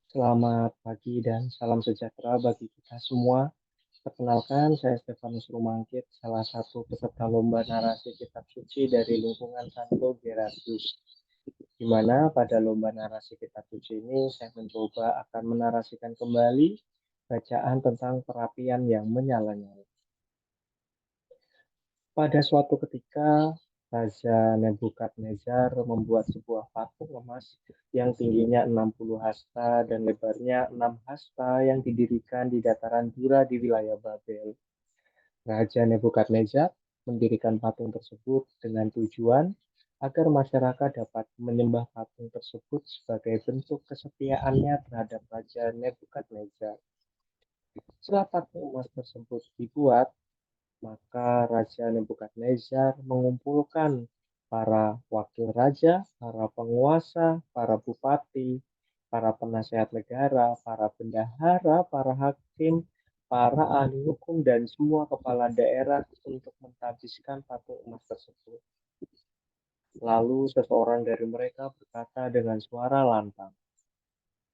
Selamat pagi dan salam sejahtera bagi kita semua. Perkenalkan, saya Stefanus Rumangkit, salah satu peserta lomba narasi kitab suci dari lingkungan Santo Gerasius. Di mana pada lomba narasi kitab suci ini saya mencoba akan menarasikan kembali bacaan tentang perapian yang menyala-nyala. Pada suatu ketika, Raja Nebukadnezar membuat sebuah patung emas yang tingginya 60 hasta dan lebarnya 6 hasta yang didirikan di dataran Dura di wilayah Babel. Raja Nebukadnezar mendirikan patung tersebut dengan tujuan agar masyarakat dapat menyembah patung tersebut sebagai bentuk kesetiaannya terhadap Raja Nebukadnezar. Setelah patung emas tersebut dibuat, maka Raja Nebukadnezar mengumpulkan para wakil raja, para penguasa, para bupati, para penasehat negara, para bendahara, para hakim, para ahli hukum, dan semua kepala daerah untuk mentahbiskan patung emas tersebut. Lalu seseorang dari mereka berkata dengan suara lantang,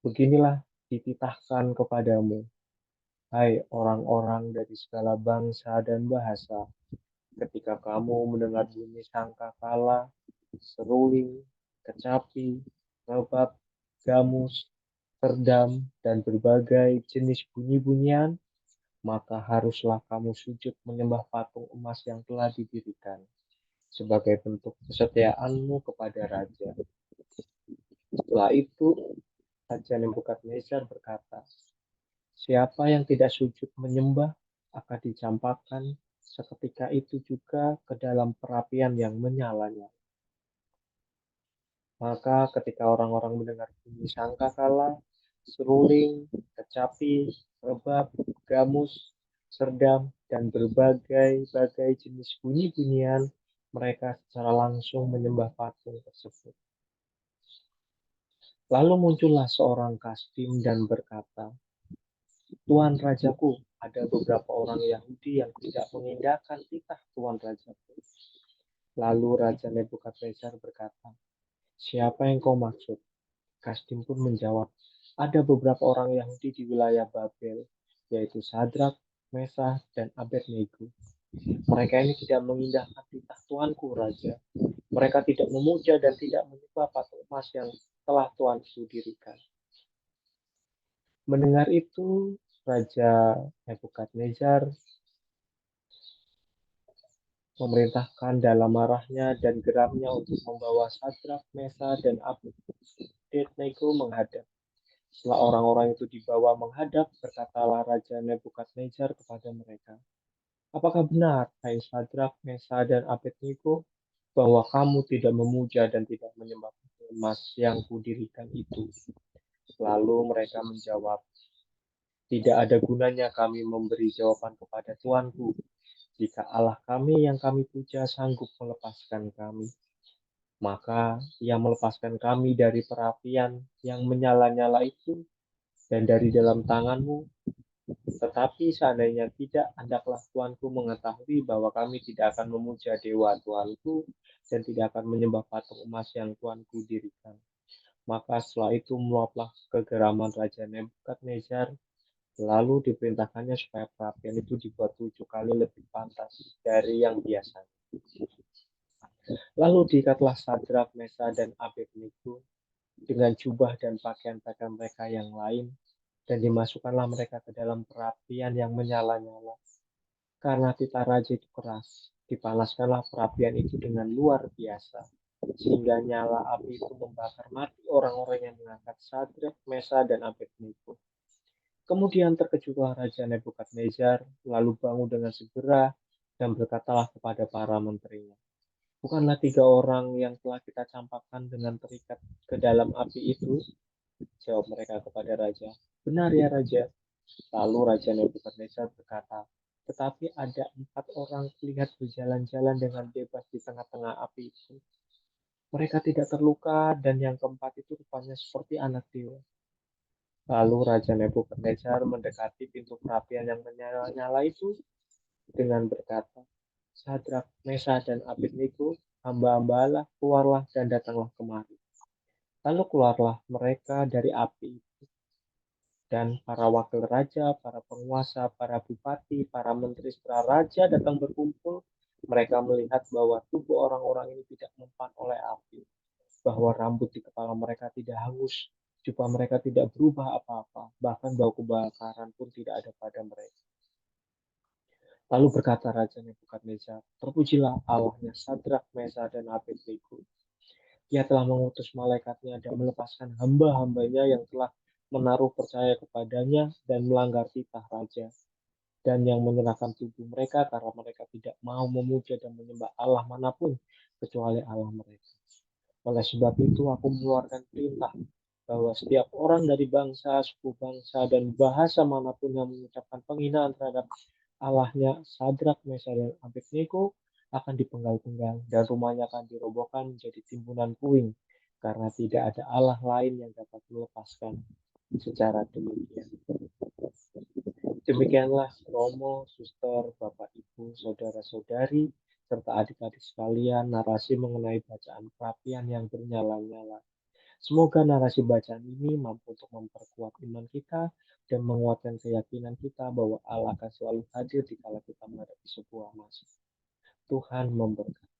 "Beginilah dititahkan kepadamu, hai orang-orang dari segala bangsa dan bahasa. Ketika kamu mendengar bunyi sangkakala, seruling, kecapi, rebab, gamus, serdam, dan berbagai jenis bunyi-bunyian, maka haruslah kamu sujud menyembah patung emas yang telah didirikan sebagai bentuk kesetiaanmu kepada raja." Setelah itu, Raja Nebukadnezar berkata, "Siapa yang tidak sujud menyembah akan dicampakkan seketika itu juga ke dalam perapian yang menyala-nyala." Maka ketika orang-orang mendengar bunyi sangkakala, seruling, kecapi, rebab, gamus, serdam, dan berbagai-bagai jenis bunyi-bunyian, mereka secara langsung menyembah patung tersebut. Lalu muncullah seorang kasdim dan berkata, "Tuan Rajaku, ada beberapa orang Yahudi yang tidak mengindahkan titah Tuan Rajaku." Lalu Raja Nebukadnezar berkata, "Siapa yang kau maksud?" Kasdim pun menjawab, "Ada beberapa orang Yahudi di wilayah Babel, yaitu Sadrak, Mesah, dan Abednego. Mereka ini tidak mengindahkan titah Tuanku Raja. Mereka tidak memuja dan tidak menyembah patung emas yang telah Tuanku dirikan." Mendengar itu, Raja Nebukadnezar memerintahkan dalam marahnya dan geramnya untuk membawa Sadrak, Mesah, dan Abednego menghadap. Setelah orang-orang itu dibawa menghadap, berkatalah Raja Nebukadnezar kepada mereka, "Apakah benar, hai Sadrak, Mesah, dan Abednego, bahwa kamu tidak memuja dan tidak menyembah patung emas yang kudirikan itu?" Lalu mereka menjawab, "Tidak ada gunanya kami memberi jawaban kepada Tuanku, jika Allah kami yang kami puja sanggup melepaskan kami. Maka ia melepaskan kami dari perapian yang menyala-nyala itu dan dari dalam tanganmu. Tetapi seandainya tidak, hendaklah Tuanku mengetahui bahwa kami tidak akan memuja dewa Tuanku dan tidak akan menyembah patung emas yang Tuanku dirikan." Maka setelah itu meluaplah kegeraman Raja Nebukadnezar. Lalu diperintahkannya supaya perapian itu dibuat 7 kali lebih pantas dari yang biasa. Lalu diikatlah Sadrak, Mesah, dan Abednego dengan jubah dan pakaian-pakaian mereka yang lain, dan dimasukkanlah mereka ke dalam perapian yang menyala-nyala. Karena titah raja itu keras, dipanaskanlah perapian itu dengan luar biasa, sehingga nyala api itu membakar mati orang-orang yang mengangkat Sadrak, Mesah, dan Abednego. Kemudian terkejutlah Raja Nebukadnezar, lalu bangun dengan segera dan berkatalah kepada para menterinya, "Bukanlah 3 orang yang telah kita campakkan dengan terikat ke dalam api itu?" Jawab mereka kepada raja, "Benar ya Raja." Lalu Raja Nebukadnezar berkata, "Tetapi ada 4 orang kulihat berjalan-jalan dengan bebas di tengah-tengah api itu. Mereka tidak terluka dan yang keempat itu rupanya seperti anak dewa." Lalu Raja Nebukadnezar mendekati pintu perapian yang menyala-nyala itu dengan berkata, "Sadrak, Mesah, dan Abednego, hamba-hamba Allah, keluarlah dan datanglah kemari." Lalu keluarlah mereka dari api itu. Dan para wakil raja, para penguasa, para bupati, para menteri setelah raja datang berkumpul, mereka melihat bahwa tubuh orang-orang ini tidak mempan oleh api, bahwa rambut di kepala mereka tidak hangus, jubah mereka tidak berubah apa-apa, bahkan bau kebakaran pun tidak ada pada mereka. Lalu berkata Raja Nebukadnezar, terpujilah Allahnya Sadrak, Mesa, dan Abednego. Ia telah mengutus malaikatnya dan melepaskan hamba-hambanya yang telah menaruh percaya kepadanya dan melanggar titah raja, dan yang menyerahkan tubuh mereka karena mereka tidak mau memuja dan menyembah Allah manapun kecuali Allah mereka. Oleh sebab itu aku mengeluarkan perintah bahwa setiap orang dari bangsa, suku bangsa, dan bahasa manapun yang mengucapkan penghinaan terhadap Allahnya Sadrak, Mesa, dan Abednego akan dipenggal-penggal dan rumahnya akan dirobohkan menjadi timbunan puing karena tidak ada Allah lain yang dapat melepaskan secara demikian. Demikianlah Romo, Suster, Bapak, Ibu, Saudara-saudari, serta adik-adik sekalian narasi mengenai bacaan kerapian yang bernyala-nyala. Semoga narasi bacaan ini mampu untuk memperkuat iman kita dan menguatkan keyakinan kita bahwa Allah akan selalu hadir di kala kita menghadapi sebuah masalah. Tuhan memberkati.